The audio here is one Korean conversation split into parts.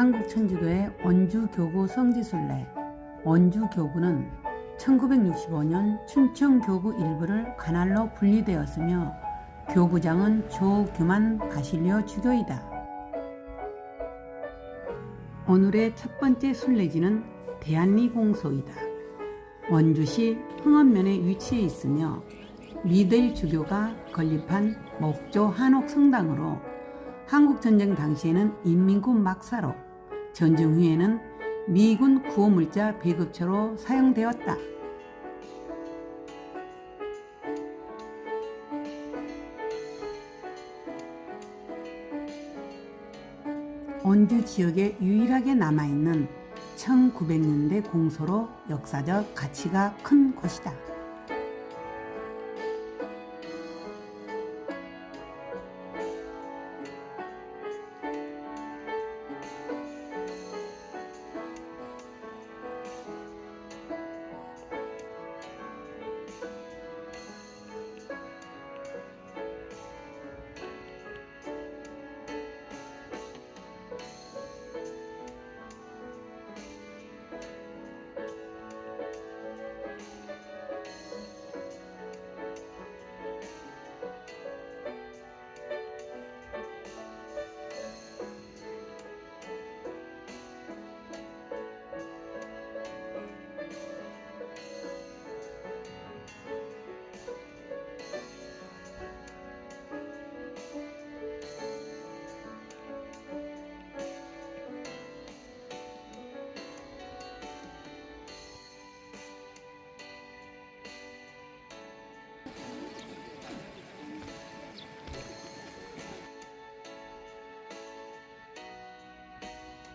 한국천주교회 원주교구 성지순례. 원주교구는 1965년 춘천교구 일부를 관할로 분리되었으며 교구장은 조규만 바실리오 주교이다. 오늘의 첫 번째 순례지는 대안리공소이다. 원주시 흥원면에 위치해 있으며 미들 주교가 건립한 목조 한옥 성당으로 한국전쟁 당시에는 인민군 막사로, 전쟁 후에는 미군 구호물자 배급처로 사용되었다. 원주 지역에 유일하게 남아있는 1900년대 공소로 역사적 가치가 큰 곳이다.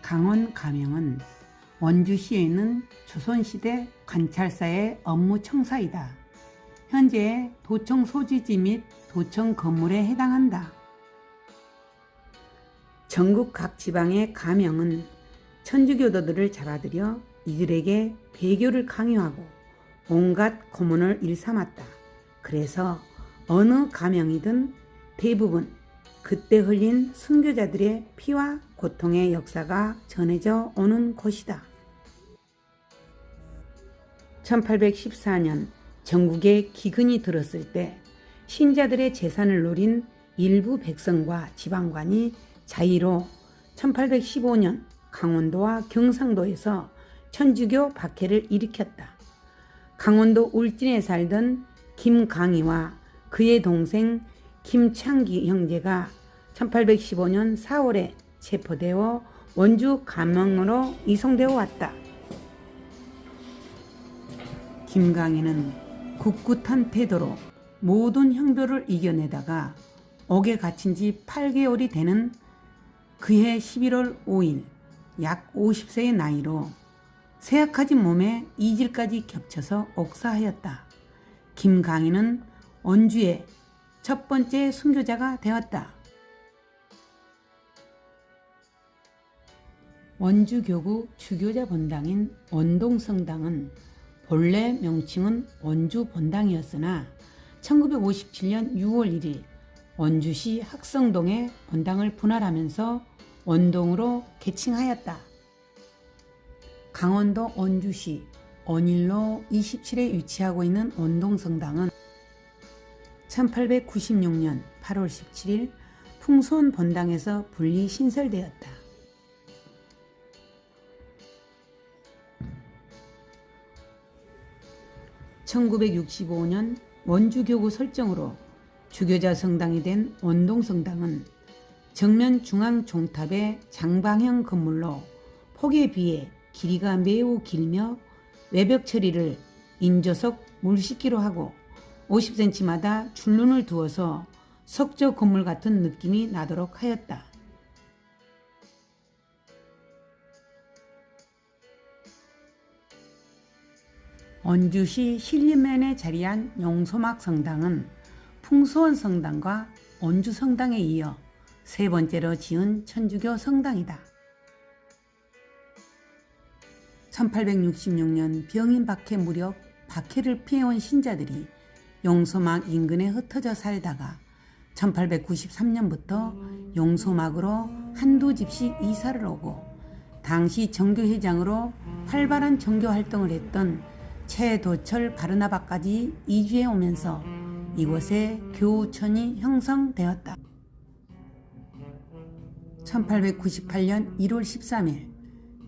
강원 가명은 원주시에 있는 조선시대 관찰사의 업무 청사이다. 현재 도청 소지지 및 도청 건물에 해당한다. 전국 각 지방의 가명은 천주교도들을 잡아들여 이들에게 배교를 강요하고 온갖 고문을 일삼았다. 그래서 어느 가명이든 대부분 그때 흘린 순교자들의 피와 고통의 역사가 전해져 오는 곳이다. 1814년 전국에 기근이 들었을 때 신자들의 재산을 노린 일부 백성과 지방관이 자의로 1815년 강원도와 경상도에서 천주교 박해를 일으켰다. 강원도 울진에 살던 김강희와 그의 동생 김창기 형제가 1815년 4월에 체포되어 원주 가명으로 이송되어 왔다. 김강희는 굳굳한 태도로 모든 형벌을 이겨내다가 옥에 갇힌 지 8개월이 되는 그해 11월 5일 약 50세의 나이로 쇠약해진 몸에 이질까지 겹쳐서 옥사하였다. 김강희는 원주의 첫 번째 순교자가 되었다. 원주교구 주교자 본당인 원동성당은 본래 명칭은 원주본당이었으나 1957년 6월 1일 원주시 학성동에 본당을 분할하면서 원동으로 개칭하였다. 강원도 원주시 원일로 27에 위치하고 있는 원동성당은 1896년 8월 17일 풍수원 본당에서 분리 신설되었다. (1965년) 원주교구 설정으로 주교자 성당이 된 원동성당은 정면 중앙 종탑의 장방형 건물로 폭에 비해 길이가 매우 길며 외벽 처리를 인조석 물식기로 하고 50cm마다 줄눈을 두어서 석조 건물 같은 느낌이 나도록 하였다. 원주시 신림면에 자리한 용소막 성당은 풍수원 성당과 원주 성당에 이어 세 번째로 지은 천주교 성당이다. 1866년 병인 박해 무렵 박해를 피해온 신자들이 용소막 인근에 흩어져 살다가 1893년부터 용소막으로 한두 집씩 이사를 오고 당시 정교회장으로 활발한 정교 활동을 했던 최도철 바르나바까지 이주해 오면서 이곳에 교우촌이 형성되었다. 1898년 1월 13일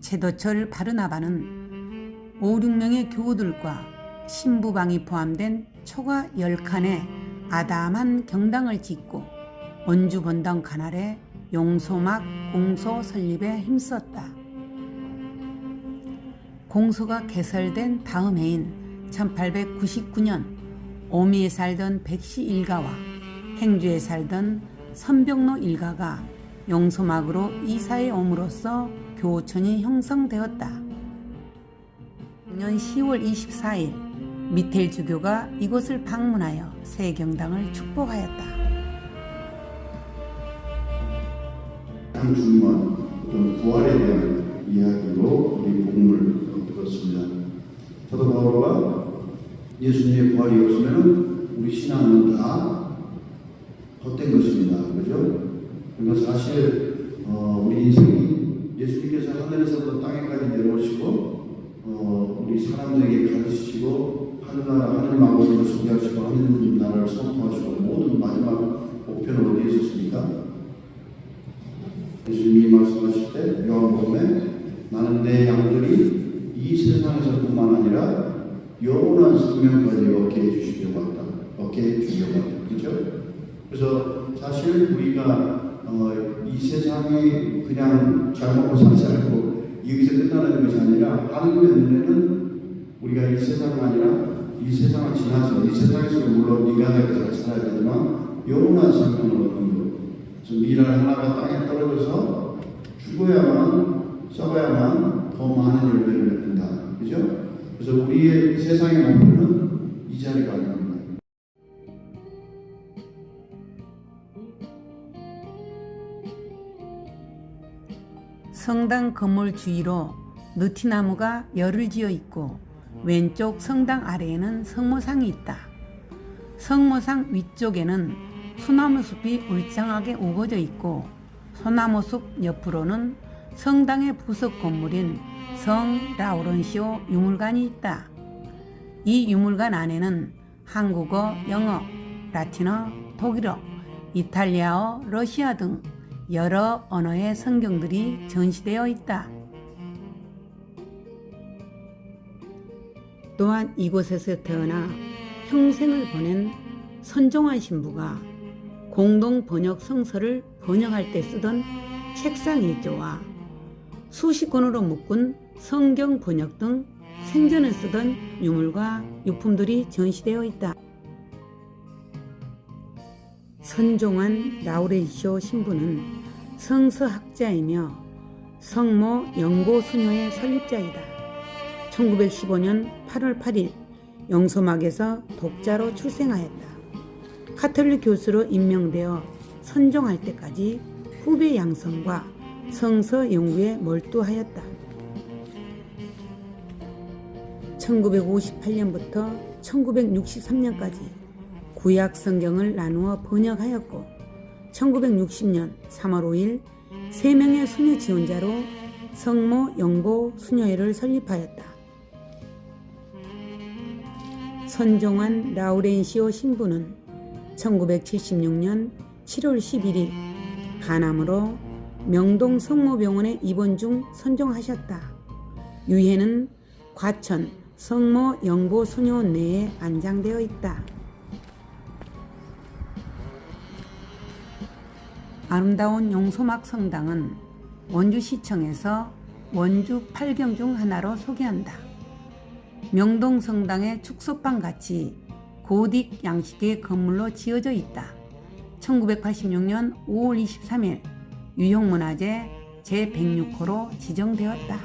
최도철 바르나바는 5, 6명의 교우들과 신부방이 포함된 초가 10칸의 아담한 경당을 짓고 원주 본당 관할에 용소막 공소 설립에 힘썼다. 공소가 개설된 다음 해인 1899년 오미에 살던 백시 일가와 행주에 살던 선병로 일가가 용소막으로 이사해 옴으로써 교우촌이 형성되었다. 작년 10월 24일 미텔 주교가 이곳을 방문하여 새 경당을 축복하였다. 가장 중요한 어떤 부활에 대한 이야기로 우리 복음을 들었습니다. 사도 바울과 예수님의 부활이 없으면 우리 신앙은 다 헛된 것입니다. 그죠? 그러니까 사실 우리 인생이 예수님께서 하늘에서부터 땅에까지 내려오시고 우리 사람들에게 가르치시고 하늘 마법을 소개하시고 하늘 나라를 선포하시고 모든 마지막 목표는 어디에 있었습니까? 예수님이 말씀하실 때 요한복음에 나는 내 양들이 이 세상에서뿐만 아니라 영원한 생명까지 얻게 해주시려고 한다. 얻게 해주려고 한다. 그렇죠? 그래서 사실 우리가 이 세상이 그냥 잘 먹고 잘 살고 여기서 끝나는 것이 아니라 하나님의 눈에는 우리가 이 세상이 아니라 이 세상을 지나서 이 세상에서 물론 인간에게 살아야 되지만 영원한 생명을 얻는 것. 그래서 미랄 하나가 땅에 떨어져서 죽어야만 썩어야만 더 많은 열매를 맺는다. 그죠? 그래서 우리의 세상의 목표는 이 자리가 아닙니다. 성당 건물 주위로 느티나무가 열을 지어 있고 왼쪽 성당 아래에는 성모상이 있다. 성모상 위쪽에는 소나무 숲이 울창하게 우거져 있고 소나무 숲 옆으로는 성당의 부속 건물인 성 라우런시오 유물관이 있다. 이 유물관 안에는 한국어, 영어, 라틴어, 독일어, 이탈리아어, 러시아 등 여러 언어의 성경들이 전시되어 있다. 또한 이곳에서 태어나 평생을 보낸 선종환 신부가 공동 번역 성서를 번역할 때 쓰던 책상 일조와 수십 권으로 묶은 성경 번역 등 생전에 쓰던 유물과 유품들이 전시되어 있다. 선종환 라우렌시오 신부는 성서학자이며 성모 영고 수녀의 설립자이다. 1915년 8월 8일 영소막에서 독자로 출생하였다. 카톨릭 교수로 임명되어 선종할 때까지 후배 양성과 성서 연구에 몰두하였다. 1958년부터 1963년까지 구약 성경을 나누어 번역하였고 1960년 3월 5일 3명의 수녀 지원자로 성모 영고 수녀회를 설립하였다. 선종환 라우렌시오 신부는 1976년 7월 11일 간암으로 명동 성모병원에 입원 중 선종하셨다. 유해는 과천 성모 영고 수녀원 내에 안장되어 있다. 아름다운 용소막 성당은 원주시청에서 원주 8경 중 하나로 소개한다. 명동 성당의 축소방 같이 고딕 양식의 건물로 지어져 있다. 1986년 5월 23일 유형문화재 제106호로 지정되었다.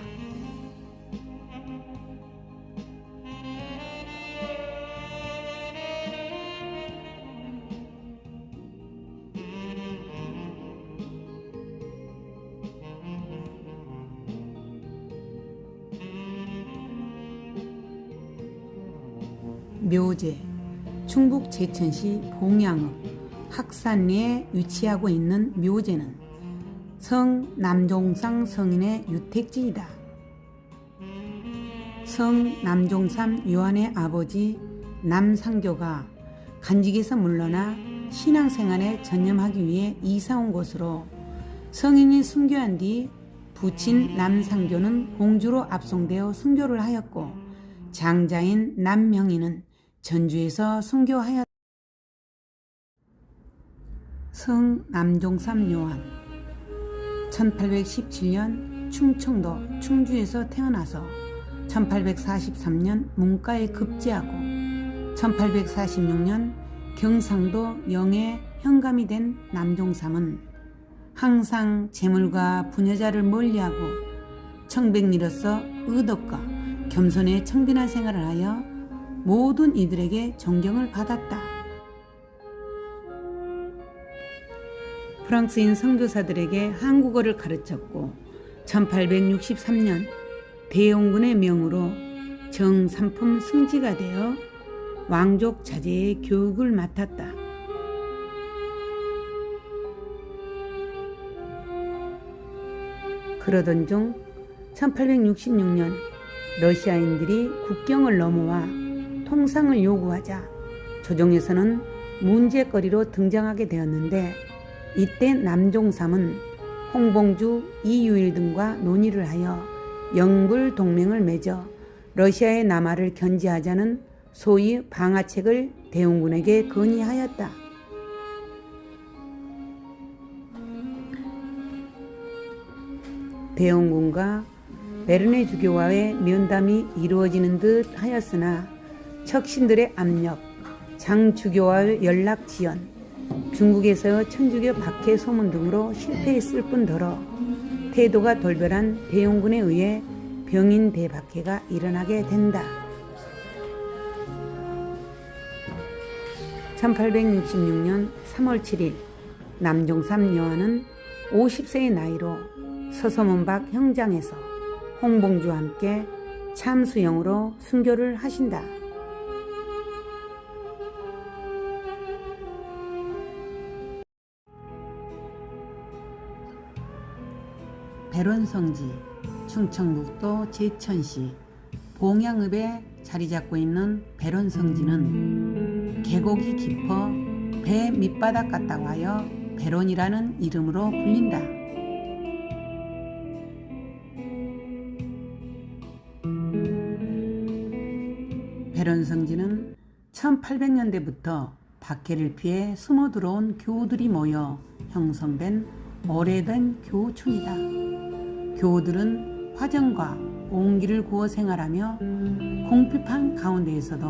묘제, 충북 제천시 봉양읍 학산리에 위치하고 있는 묘제는 성 남종상 성인의 유택지이다. 성 남종삼 요한의 아버지 남상교가 간직에서 물러나 신앙생활에 전념하기 위해 이사온 곳으로 성인이 순교한 뒤 부친 남상교는 공주로 압송되어 순교를 하였고 장자인 남명희는 전주에서 순교하였다. 성 남종삼 요한 1817년 충청도 충주에서 태어나서 1843년 문과에 급제하고 1846년 경상도 영해 현감이 된 남종삼은 항상 재물과 부녀자를 멀리하고 청백리로서 의덕과 겸손의 청빈한 생활을 하여 모든 이들에게 존경을 받았다. 프랑스인 선교사들에게 한국어를 가르쳤고 1863년 대용군의 명으로 정삼품 승지가 되어 왕족 자제의 교육을 맡았다. 그러던 중 1866년 러시아인들이 국경을 넘어와 통상을 요구하자 조정에서는 문제거리로 등장하게 되었는데 이때 남종삼은 홍봉주, 이유일 등과 논의를 하여 영불 동맹을 맺어 러시아의 남하를 견제하자는 소위 방하책을 대원군에게 건의하였다. 대원군과 베르네 주교와의 면담이 이루어지는 듯 하였으나 척신들의 압력, 장 주교와의 연락 지연, 중국에서 천주교 박해 소문 등으로 실패했을 뿐더러 태도가 돌변한 대원군에 의해 병인 대박해가 일어나게 된다. 1866년 3월 7일 남종삼 요한은 50세의 나이로 서서문 밖 형장에서 홍봉주와 함께 참수영으로 순교를 하신다. 배론성지 충청북도 제천시 봉양읍에 자리 잡고 있는 배론성지는 계곡이 깊어 배 밑바닥 같다고 하여 배론이라는 이름으로 불린다. 배론성지는 1800년대부터 박해를 피해 숨어 들어온 교우들이 모여 형성된 오래된 교우촌이다. 교우들은 화정과 옹기를 구워 생활하며 궁핍한 가운데에서도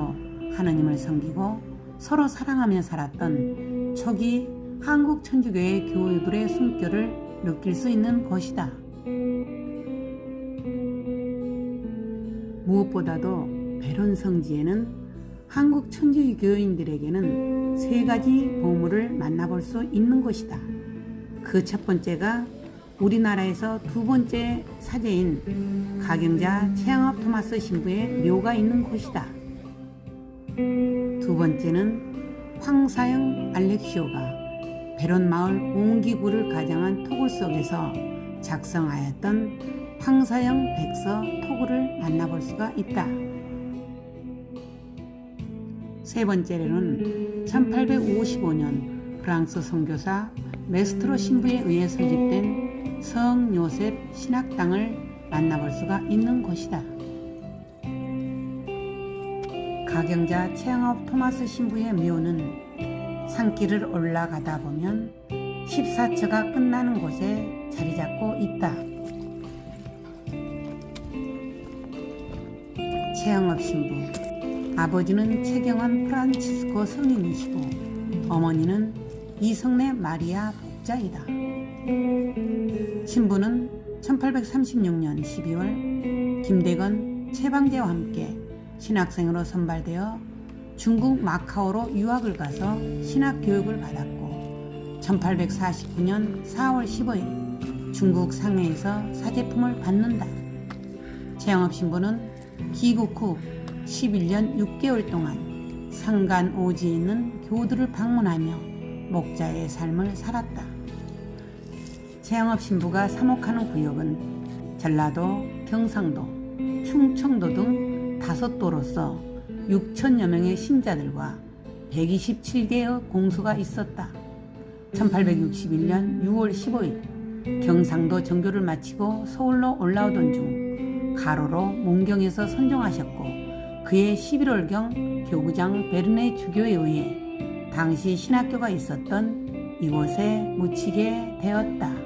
하느님을 섬기고 서로 사랑하며 살았던 초기 한국 천주교의 교우들의 숨결을 느낄 수 있는 곳이다. 무엇보다도 배론성지에는 한국 천주교인들에게는 세 가지 보물을 만나볼 수 있는 곳이다. 그 첫 번째가 우리나라에서 두 번째 사제인 가경자 최양업 토마스 신부의 묘가 있는 곳이다. 두 번째는 황사영 알렉시오가 배론 마을 옹기구를 가장한 토굴 속에서 작성하였던 황사영 백서 토굴을 만나볼 수가 있다. 세 번째로는 1855년 프랑스 선교사 메스트로 신부에 의해 설립된 성 요셉 신학당을 만나볼 수가 있는 곳이다. 가경자 최양업 토마스 신부의 묘는 산길을 올라가다 보면 14처가 끝나는 곳에 자리 잡고 있다. 최양업 신부, 아버지는 최경환 프란치스코 성인이시고 어머니는 이성래 마리아 복자이다. 신부는 1836년 12월 김대건 최방제와 함께 신학생으로 선발되어 중국 마카오로 유학을 가서 신학 교육을 받았고 1849년 4월 15일 중국 상해에서 사제품을 받는다. 최양업 신부는 귀국 후 11년 6개월 동안 상간 오지에 있는 교우들을 방문하며 목자의 삶을 살았다. 최양업 신부가 사목하는 구역은 전라도, 경상도, 충청도 등 5도로서 6천여 명의 신자들과 127개의 공수가 있었다. 1861년 6월 15일 경상도 정교를 마치고 서울로 올라오던 중 가로로 몽경에서 선종하셨고 그해 11월경 교구장 베르네 주교에 의해 당시 신학교가 있었던 이곳에 묻히게 되었다.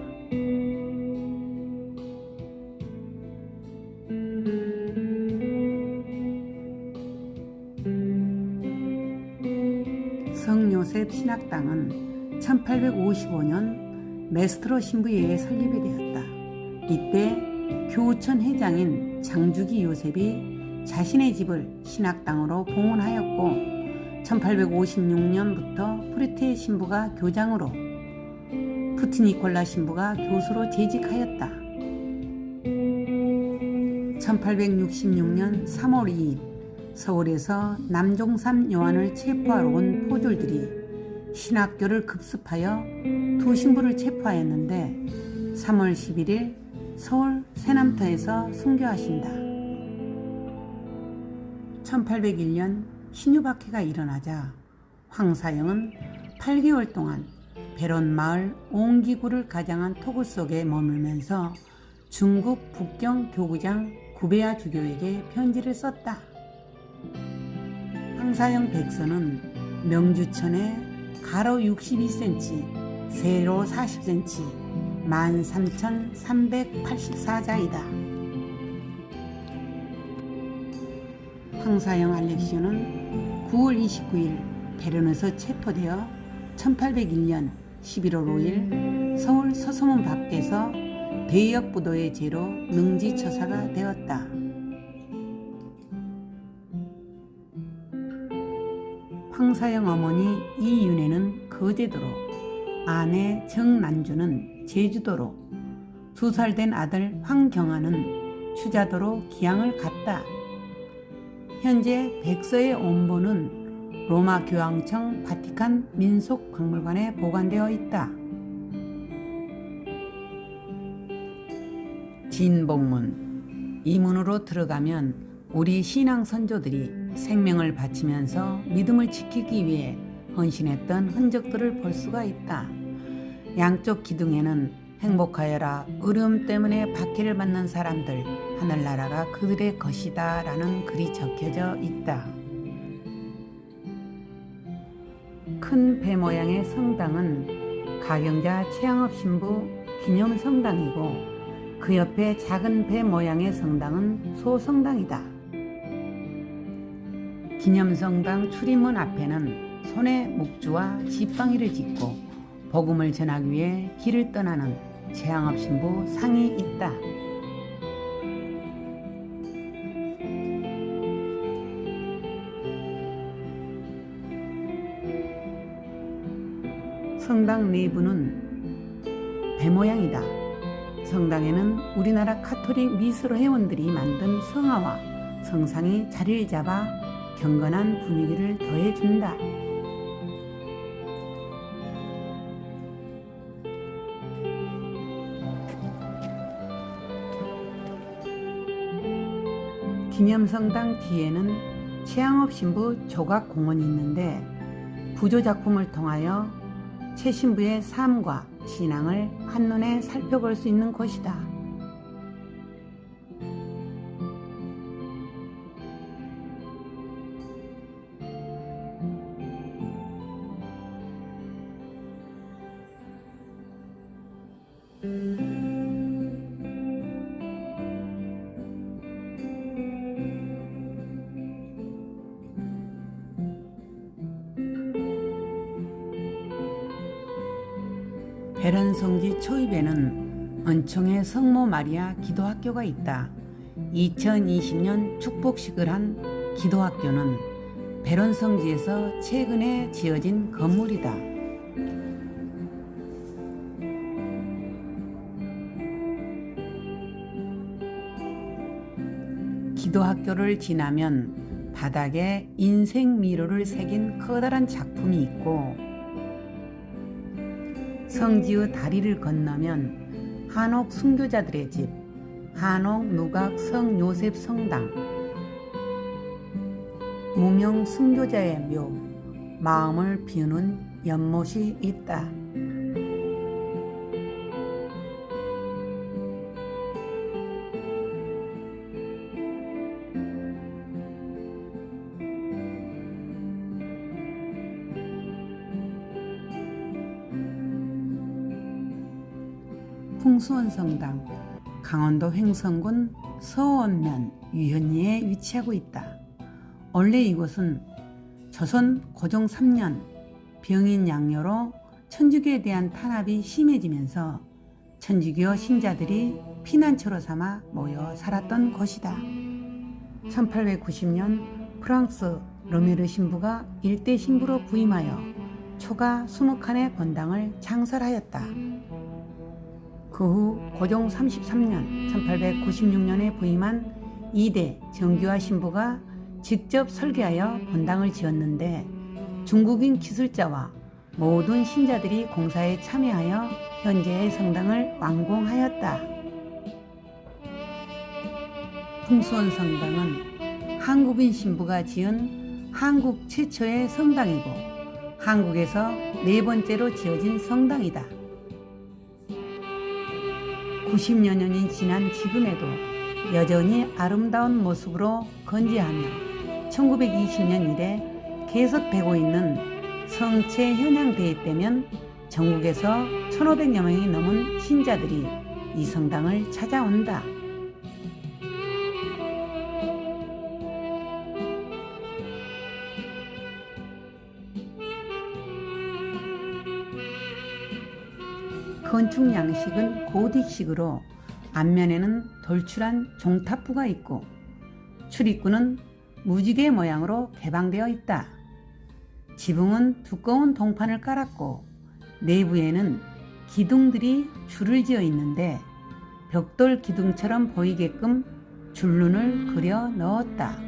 성요셉 신학당은 1855년 메스트로 신부에 의해 설립이 되었다. 이때 교우천 회장인 장주기 요셉이 자신의 집을 신학당으로 봉헌하였고 1856년부터 프리테 신부가 교장으로 푸트니콜라 신부가 교수로 재직하였다. 1866년 3월 2일 서울에서 남종삼 요한을 체포하러 온 포졸들이 신학교를 급습하여 두 신부를 체포하였는데 3월 11일 서울 새남터에서 순교하신다. 1801년 신유박해가 일어나자 황사영은 8개월 동안 배론마을 옹기구를 가장한 토굴 속에 머물면서 중국 북경 교구장 구베야 주교에게 편지를 썼다. 황사영 백서는 명주천에 가로 62cm, 세로 40cm, 13,384자이다. 황사영 알렉시오는 9월 29일 베른에서 체포되어 1801년 11월 5일 서울 서소문 밖에서 대역부도의 죄로 능지처사가 되었다. 황사영 어머니 이윤혜는 거제도로, 아내 정난주는 제주도로, 2살 된 아들 황경아는 추자도로 기양을 갔다. 현재 백서의 원본은 로마 교황청 바티칸 민속박물관에 보관되어 있다. 진복문. 이 문으로 들어가면 우리 신앙 선조들이 생명을 바치면서 믿음을 지키기 위해 헌신했던 흔적들을 볼 수가 있다. 양쪽 기둥에는 행복하여라, 어려움 때문에 박해를 받는 사람들, 하늘나라가 그들의 것이다 라는 글이 적혀져 있다. 큰 배 모양의 성당은 가경자 최양업 신부 기념성당이고 그 옆에 작은 배 모양의 성당은 소성당이다. 기념성당 출입문 앞에는 손에 묵주와 지팡이를 짚고 복음을 전하기 위해 길을 떠나는 최양업 신부 상이 있다. 성당 내부는 배 모양이다. 성당에는 우리나라 카톨릭 미술 회원들이 만든 성화와 성상이 자리를 잡아 경건한 분위기를 더해준다. 기념성당 뒤에는 최양업 신부 조각공원이 있는데 부조작품을 통하여 최 신부의 삶과 신앙을 한눈에 살펴볼 수 있는 곳이다. 베른성지 초입에는 은총의 성모 마리아 기도학교가 있다. 2020년 축복식을 한 기도학교는 베른성지에서 최근에 지어진 건물이다. 기도학교를 지나면 바닥에 인생 미로를 새긴 커다란 작품이 있고 성지의 다리를 건너면 한옥 순교자들의 집, 한옥 누각 성 요셉 성당, 무명 순교자의 묘, 마음을 비우는 연못이 있다. 풍수원 성당, 강원도 횡성군 서원면 유현리에 위치하고 있다. 원래 이곳은 조선 고종 3년 병인 양요로 천주교에 대한 탄압이 심해지면서 천주교 신자들이 피난처로 삼아 모여 살았던 곳이다. 1890년 프랑스 르메르 신부가 일대 신부로 부임하여 초가 20칸의 본당을 창설하였다. 그 후 고종 33년 1896년에 부임한 2대 정규화 신부가 직접 설계하여 본당을 지었는데 중국인 기술자와 모든 신자들이 공사에 참여하여 현재의 성당을 완공하였다. 풍수원 성당은 한국인 신부가 지은 한국 최초의 성당이고 한국에서 4번째로 지어진 성당이다. 90여 년이 지난 지금에도 여전히 아름다운 모습으로 건재하며 1920년 이래 계속되고 있는 성체 현양 대회 때면 전국에서 1,500여 명이 넘은 신자들이 이 성당을 찾아온다. 건축 양식은 고딕식으로 앞면에는 돌출한 종탑부가 있고 출입구는 무지개 모양으로 개방되어 있다. 지붕은 두꺼운 동판을 깔았고 내부에는 기둥들이 줄을 지어 있는데 벽돌 기둥처럼 보이게끔 줄눈을 그려 넣었다.